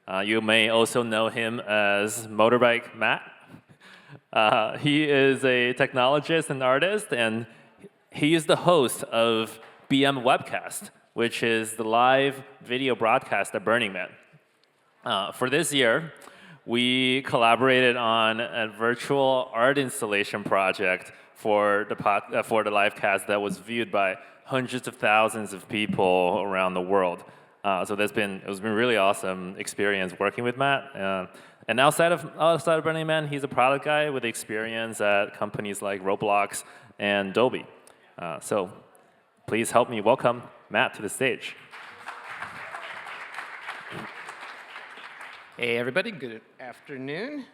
You may also know him as Motorbike Matt. He is a technologist and artist, and he is the host of BM Webcast, which is the live video broadcast at Burning Man. For this year, we collaborated on a virtual art installation project for the live cast that was viewed by hundreds of thousands of people around the world. So it was been really awesome experience working with Matt. And outside of Burning Man, he's a product guy with experience at companies like Roblox and Dolby. So please help me welcome Matt to the stage. Hey everybody, good afternoon.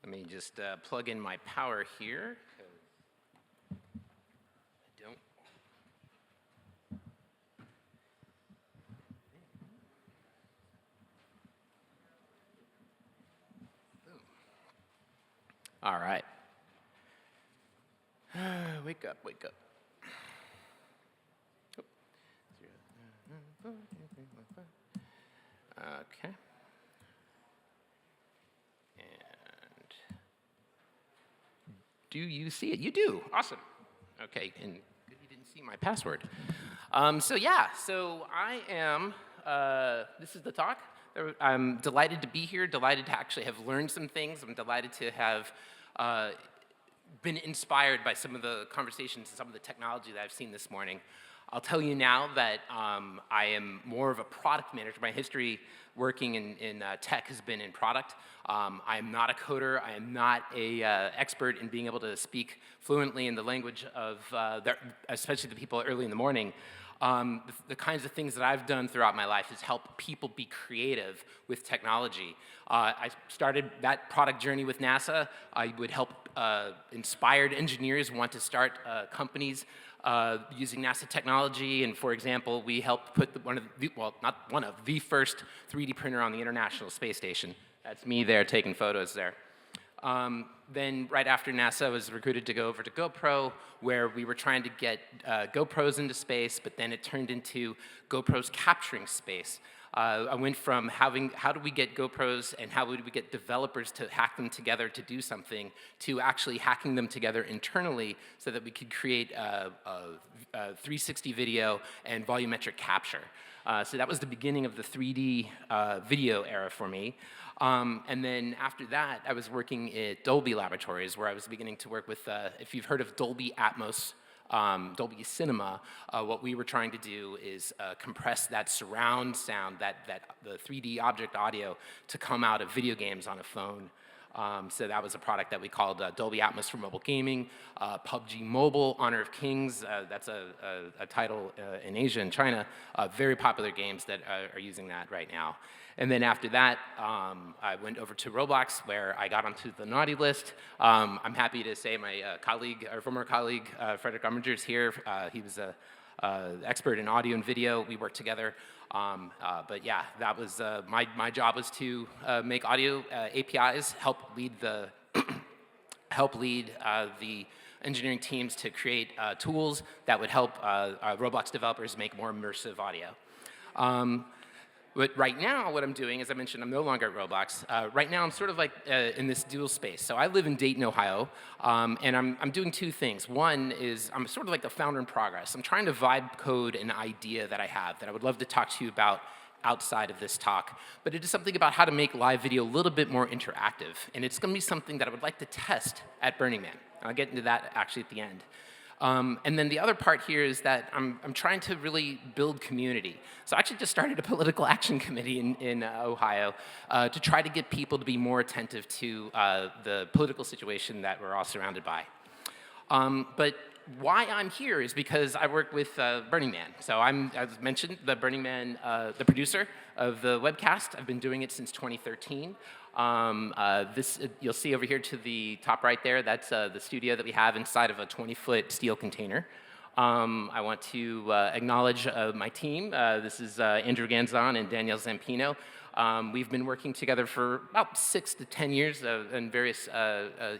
Let me just plug in my power here. I don't. All right. Wake up, wake up. Okay. Do you see it? You do. Awesome. Okay, and good you didn't see my password. So I am, this is the talk. I'm delighted to be here, delighted to actually have learned some things. I'm delighted to have been inspired by some of the conversations and some of the technology that I've seen this morning. I'll tell you now that I am more of a product manager. My history working in tech has been in product. I am not a coder. I am not an expert in being able to speak fluently in the language of, especially the people early in the morning. The kinds of things that I've done throughout my life is help people be creative with technology. I started that product journey with NASA. I would help inspired engineers want to start companies using NASA technology, and for example, we helped put the first 3D printer on the International Space Station. That's me there taking photos there. Then right after NASA, I was recruited to go over to GoPro, where we were trying to get GoPros into space, but then it turned into GoPros capturing space. I went from how do we get GoPros and how would we get developers to hack them together to do something, to actually hacking them together internally so that we could create a 360 video and volumetric capture. So that was the beginning of the 3D video era for me. And then after that, I was working at Dolby Laboratories, where I was beginning to work with, if you've heard of Dolby Atmos, Dolby Cinema, what we were trying to do is compress that surround sound, the 3D object audio, to come out of video games on a phone. So that was a product that we called Dolby Atmos for mobile gaming. PUBG Mobile, Honor of Kings, that's a title in Asia and China. Very popular games that are using that right now. And then after that, I went over to Roblox, where I got onto the naughty list. I'm happy to say my former colleague, Frederick Umringer is here. He was an expert in audio and video. We worked together. But yeah, that was my job was to make audio APIs, help lead the engineering teams to create tools that would help Roblox developers make more immersive audio. But right now, what I'm doing, as I mentioned, I'm no longer at Roblox. Right now, I'm sort of like in this dual space. So I live in Dayton, Ohio, and I'm doing two things. One is I'm sort of like the founder in progress. I'm trying to vibe code an idea that I have that I would love to talk to you about outside of this talk. But it is something about how to make live video a little bit more interactive. And it's going to be something that I would like to test at Burning Man. I'll get into that actually at the end. And then the other part here is that I'm trying to really build community. So I actually just started a political action committee in Ohio to try to get people to be more attentive to the political situation that we're all surrounded by. But why I'm here is because I work with Burning Man. So I'm, as mentioned, the Burning Man, the producer of the webcast. I've been doing it since 2013. You'll see over here to the top right there, that's the studio that we have inside of a 20-foot steel container. I want to acknowledge my team. This is Andrew Ganzon and Danielle Zampino. We've been working together for about 6 to 10 years, in various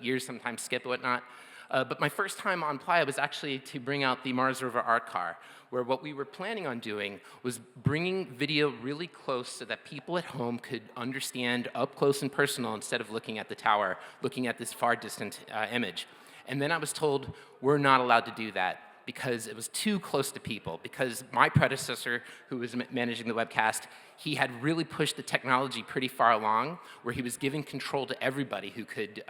years, sometimes skip and whatnot. But my first time on Playa was actually to bring out the Mars Rover art car, where what we were planning on doing was bringing video really close so that people at home could understand up close and personal instead of looking at the tower, looking at this far distant image. And then I was told, we're not allowed to do that because it was too close to people, because my predecessor, who was managing the webcast, he had really pushed the technology pretty far along, where he was giving control to everybody who could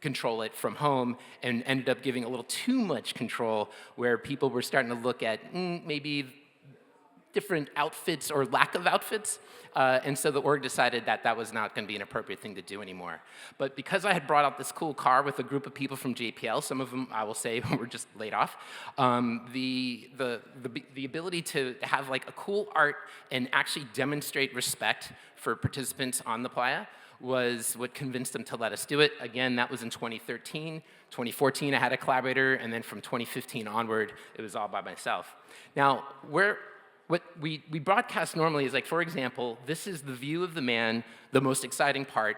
control it from home, and ended up giving a little too much control, where people were starting to look at maybe different outfits or lack of outfits. And so the org decided that that was not going to be an appropriate thing to do anymore. But because I had brought out this cool car with a group of people from JPL, some of them, I will say, were just laid off, the ability to have like a cool art and actually demonstrate respect for participants on the Playa was what convinced them to let us do it. Again, that was in 2013. 2014, I had a collaborator, and then from 2015 onward, it was all by myself. Now, what we broadcast normally is, like, for example, this is the view of the man, the most exciting part.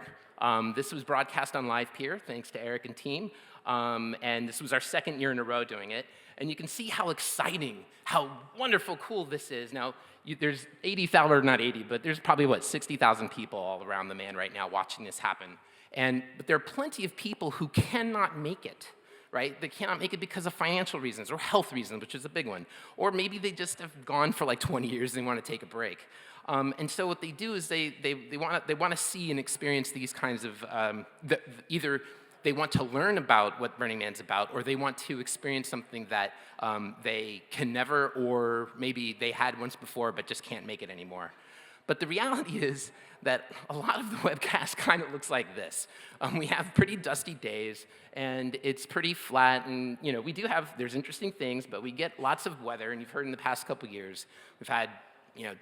This was broadcast on Live Peer, thanks to Eric and team. And this was our second year in a row doing it. And you can see how exciting, how wonderful, cool this is. Now, there's 80,000, or not 80, but there's probably, 60,000 people all around the man right now watching this happen. But there are plenty of people who cannot make it. Right? They cannot make it because of financial reasons or health reasons, which is a big one. Or maybe they just have gone for like 20 years and they want to take a break. And so what they do is they want to see and experience these kinds of, either they want to learn about what Burning Man's about, or they want to experience something that they can never, or maybe they had once before but just can't make it anymore. But the reality is that a lot of the webcast kind of looks like this. We have pretty dusty days, and it's pretty flat, and we do have, there's interesting things, but we get lots of weather, and you've heard in the past couple years, we've had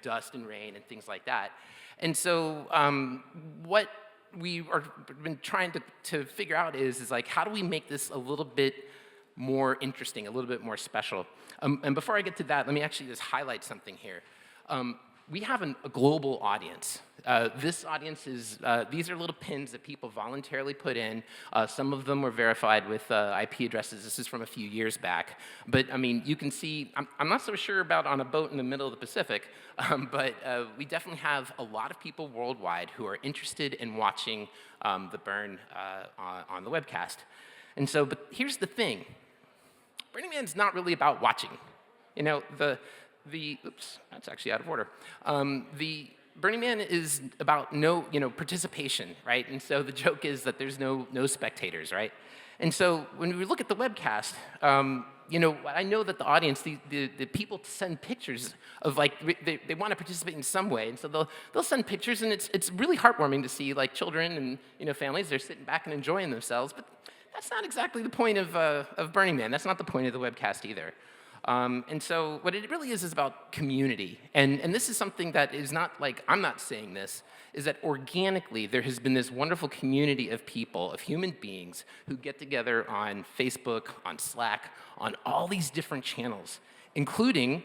dust and rain and things like that. And so what we are been trying to figure out is like, how do we make this a little bit more interesting, a little bit more special? And before I get to that, let me actually just highlight something here. We have a global audience. This audience is, these are little pins that people voluntarily put in. Some of them were verified with IP addresses. This is from a few years back. But I mean, you can see, I'm not so sure about on a boat in the middle of the Pacific, but we definitely have a lot of people worldwide who are interested in watching the burn on the webcast. And so, but here's the thing. Burning Man's not really about watching. Oops, that's actually out of order. The Burning Man is about participation, right? And so the joke is that there's no spectators, right? And so when we look at the webcast, I know that the audience, the people send pictures of they want to participate in some way, and so they'll send pictures, and it's really heartwarming to see like children and families, they're sitting back and enjoying themselves. But that's not exactly the point of Burning Man. That's not the point of the webcast either. And so what it really is about community. And this is something that is not like, I'm not saying this, is that organically there has been this wonderful community of people, of human beings, who get together on Facebook, on Slack, on all these different channels, including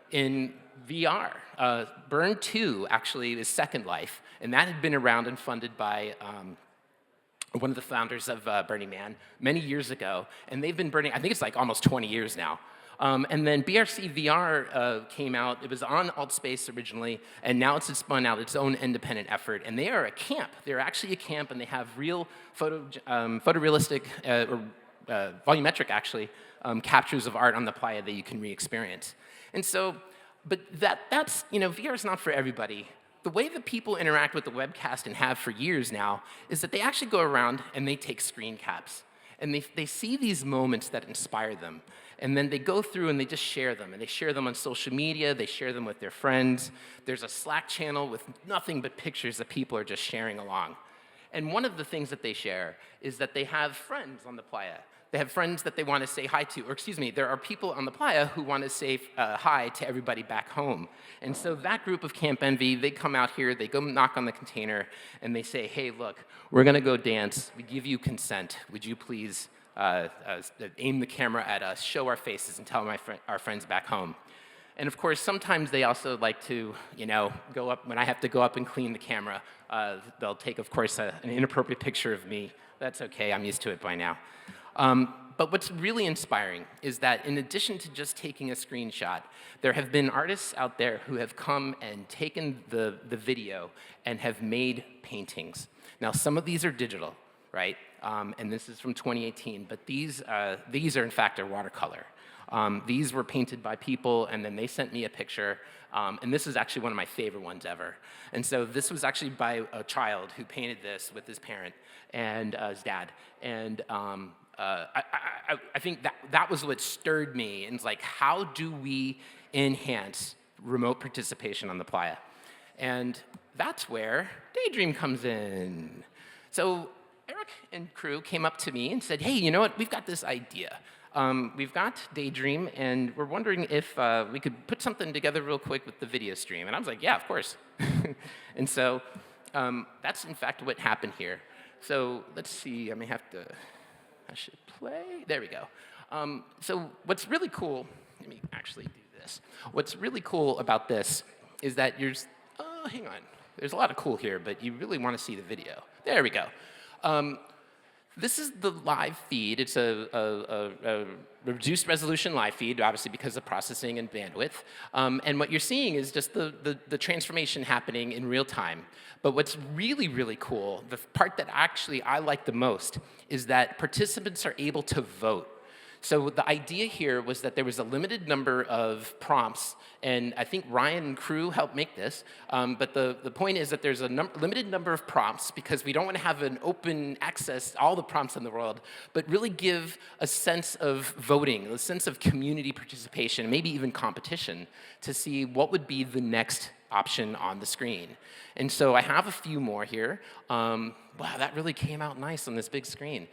in VR. Burn 2 actually is Second Life, and that had been around and funded by one of the founders of Burning Man many years ago, and they've been burning, I think it's like almost 20 years now. And then BRC VR came out. It was on AltSpace originally, and now it's spun out its own independent effort. And they are a camp. They're actually a camp, and they have real photorealistic, or volumetric, actually, captures of art on the Playa that you can re-experience. And so, but that's, VR is not for everybody. The way that people interact with the webcast and have for years now is that they actually go around and they take screen caps. And they see these moments that inspire them. And then they go through and they just share them. And they share them on social media. They share them with their friends. There's a Slack channel with nothing but pictures that people are just sharing along. And one of the things that they share is that they have friends on the Playa. They have friends that they want to say hi to. Or excuse me, there are people on the Playa who want to say hi to everybody back home. And so that group of Camp Envy, they come out here, they go knock on the container, and they say, hey, look, we're going to go dance. We give you consent. Would you please aim the camera at us, show our faces, and tell our friends back home? And of course, sometimes they also like to, go up, when I have to go up and clean the camera, they'll take, of course, an inappropriate picture of me. That's okay, I'm used to it by now. But what's really inspiring is that in addition to just taking a screenshot, there have been artists out there who have come and taken the video and have made paintings. Now, some of these are digital, right? And this is from 2018, but these are, in fact, are watercolor. These were painted by people, and then they sent me a picture, and this is actually one of my favorite ones ever. And so this was actually by a child who painted this with his parent and his dad. And I think that was what stirred me, and it's like, how do we enhance remote participation on the playa? And that's where Daydream comes in. So Eric and crew came up to me and said, hey, you know what, we've got this idea. We've got Daydream, and we're wondering if we could put something together real quick with the video stream. And I was like, yeah, of course. And so that's, in fact, what happened here. So let's see, I should play. There we go. So what's really cool, let me actually do this. What's really cool about this is that hang on. There's a lot of cool here, but you really want to see the video. There we go. This is the live feed. It's a reduced resolution live feed, obviously because of processing and bandwidth. And what you're seeing is just the transformation happening in real time. But what's really, really cool, the part that actually I like the most, is that participants are able to vote. So the idea here was that there was a limited number of prompts, and I think Ryan and crew helped make this, but the point is that there's a limited number of prompts because we don't want to have an open access to all the prompts in the world, but really give a sense of voting, a sense of community participation, maybe even competition, to see what would be the next option on the screen. And so I have a few more here. Wow, that really came out nice on this big screen.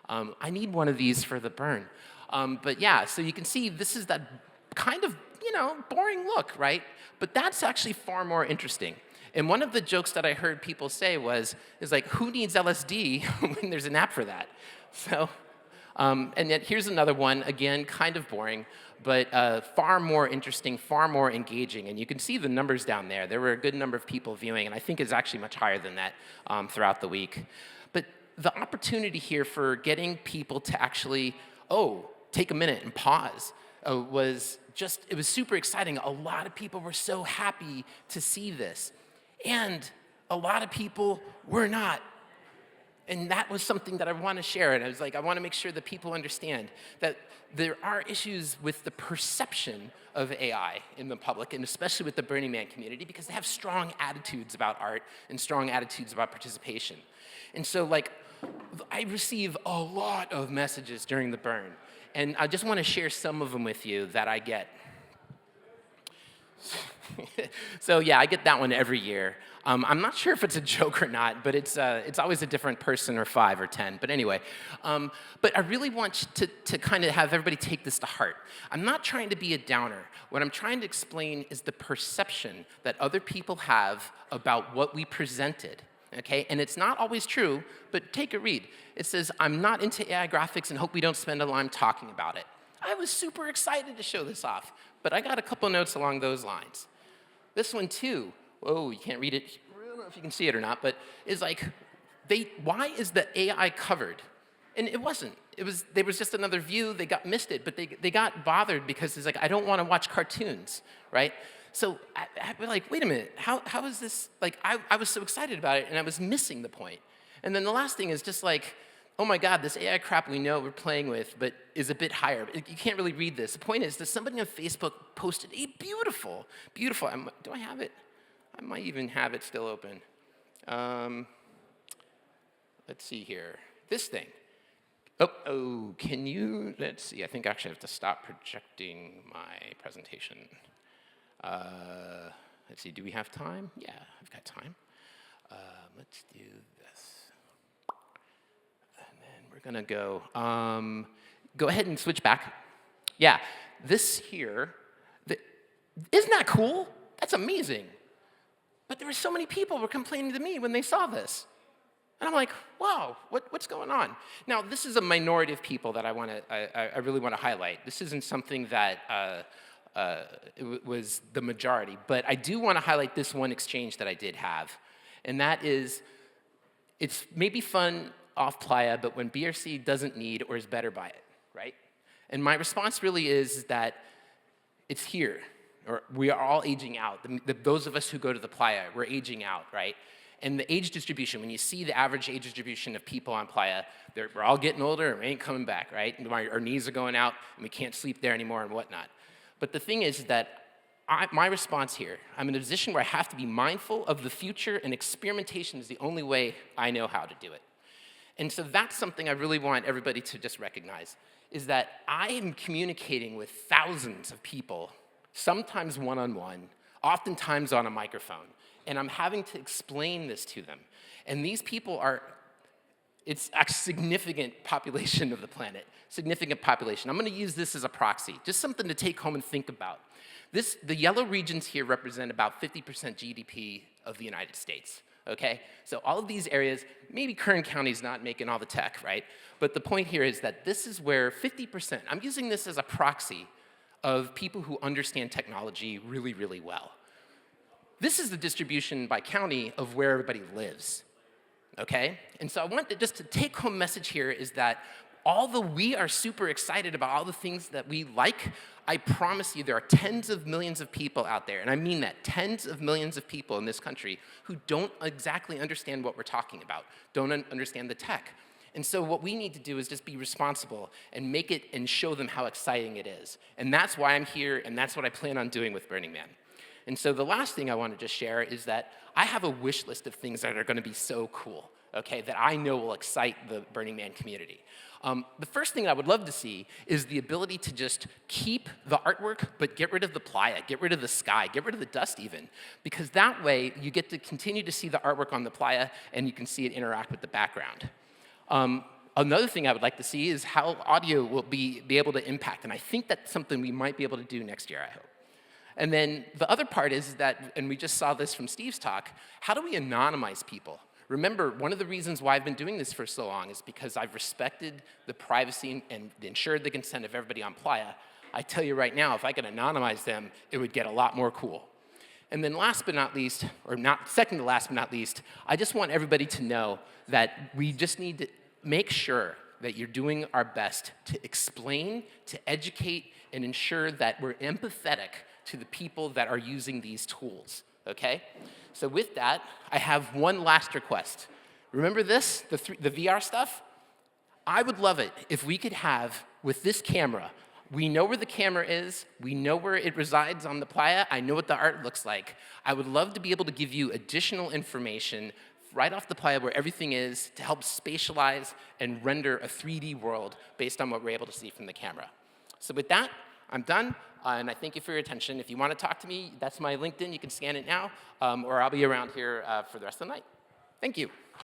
I need one of these for the burn. But yeah, so you can see this is that kind of, boring look, right? But that's actually far more interesting. And one of the jokes that I heard people say is like, who needs LSD when there's an app for that? So, and yet here's another one, again, kind of boring, but far more interesting, far more engaging. And you can see the numbers down there. There were a good number of people viewing, and I think it's actually much higher than that throughout the week. But the opportunity here for getting people to actually, take a minute and pause it was super exciting. A lot of people were so happy to see this. And a lot of people were not. And that was something that I want to share. And I was like, I want to make sure that people understand that there are issues with the perception of AI in the public, and especially with the Burning Man community, because they have strong attitudes about art and strong attitudes about participation. And so, I receive a lot of messages during the burn. And I just want to share some of them with you that I get. So yeah, I get that one every year. I'm not sure if it's a joke or not, but it's always a different person or 5 or 10. But anyway, but I really want to kind of have everybody take this to heart. I'm not trying to be a downer. What I'm trying to explain is the perception that other people have about what we presented. Okay, and it's not always true, but take a read. It says, I'm not into AI graphics and hope we don't spend a time talking about it. I was super excited to show this off, but I got a couple notes along those lines. This one too, whoa, you can't read it. I don't know if you can see it or not, but it's like, why is the AI covered? And it wasn't. There was just another view, they missed it, but they got bothered because it's like, I don't want to watch cartoons, right? So I was like, wait a minute, how is this, I was so excited about it and I was missing the point. And then the last thing is just like, oh my God, this AI crap we know we're playing with, but is a bit higher. You can't really read this. The point is that somebody on Facebook posted a beautiful, do I have it? I might even have it still open. Let's see here, this thing. Can you, let's see, I think I actually have to stop projecting my presentation. Let's see, do we have time? Yeah, I've got time. Let's do this. And then we're gonna go ahead and switch back. Yeah, this here, isn't that cool? That's amazing. But there were so many people were complaining to me when they saw this. And I'm like, wow, what's going on? Now, this is a minority of people that I really want to highlight. This isn't something that it was the majority. But I do want to highlight this one exchange that I did have. And that is, it's maybe fun off playa, but when BRC doesn't need or is better by it. right? And my response really is that it's here, or we are all aging out. Those of us who go to the playa, we're aging out, right? And the age distribution, when you see the average age distribution of people on playa, we're all getting older and we ain't coming back, right? And our knees are going out and we can't sleep there anymore and whatnot. But the thing is that my response here, I'm in a position where I have to be mindful of the future, and experimentation is the only way I know how to do it. And so that's something I really want everybody to just recognize, is that I am communicating with thousands of people, sometimes one-on-one, oftentimes on a microphone, and I'm having to explain this to them. And these people it's a significant population of the planet, significant population. I'm gonna use this as a proxy, just something to take home and think about. The yellow regions here represent about 50% GDP of the United States, okay? So all of these areas, maybe Kern County's not making all the tech, right? But the point here is that this is where 50%, I'm using this as a proxy of people who understand technology really, really well. This is the distribution by county of where everybody lives, okay? And so I want just to take home message here is that although we are super excited about all the things that we like, I promise you there are tens of millions of people out there, and I mean that, tens of millions of people in this country who don't exactly understand what we're talking about, don't understand the tech. And so what we need to do is just be responsible and make it and show them how exciting it is. And that's why I'm here, and that's what I plan on doing with Burning Man. And so the last thing I want to just share is that I have a wish list of things that are going to be so cool, okay, that I know will excite the Burning Man community. The first thing I would love to see is the ability to just keep the artwork, but get rid of the playa, get rid of the sky, get rid of the dust even, because that way you get to continue to see the artwork on the playa and you can see it interact with the background. Another thing I would like to see is how audio will be able to impact, and I think that's something we might be able to do next year, I hope. And then the other part is that, and we just saw this from Steve's talk, how do we anonymize people? Remember, one of the reasons why I've been doing this for so long is because I've respected the privacy and ensured the consent of everybody on Playa. I tell you right now, if I could anonymize them, it would get a lot more cool. And then last but not least, or not second to last but not least, I just want everybody to know that we just need to make sure that you're doing our best to explain, to educate, and ensure that we're empathetic to the people that are using these tools, okay? So with that, I have one last request. Remember this, the VR stuff? I would love it if we could have, with this camera, we know where the camera is, we know where it resides on the playa, I know what the art looks like. I would love to be able to give you additional information right off the playa where everything is to help spatialize and render a 3D world based on what we're able to see from the camera. So with that, I'm done, and I thank you for your attention. If you want to talk to me, that's my LinkedIn. You can scan it now, or I'll be around here for the rest of the night. Thank you.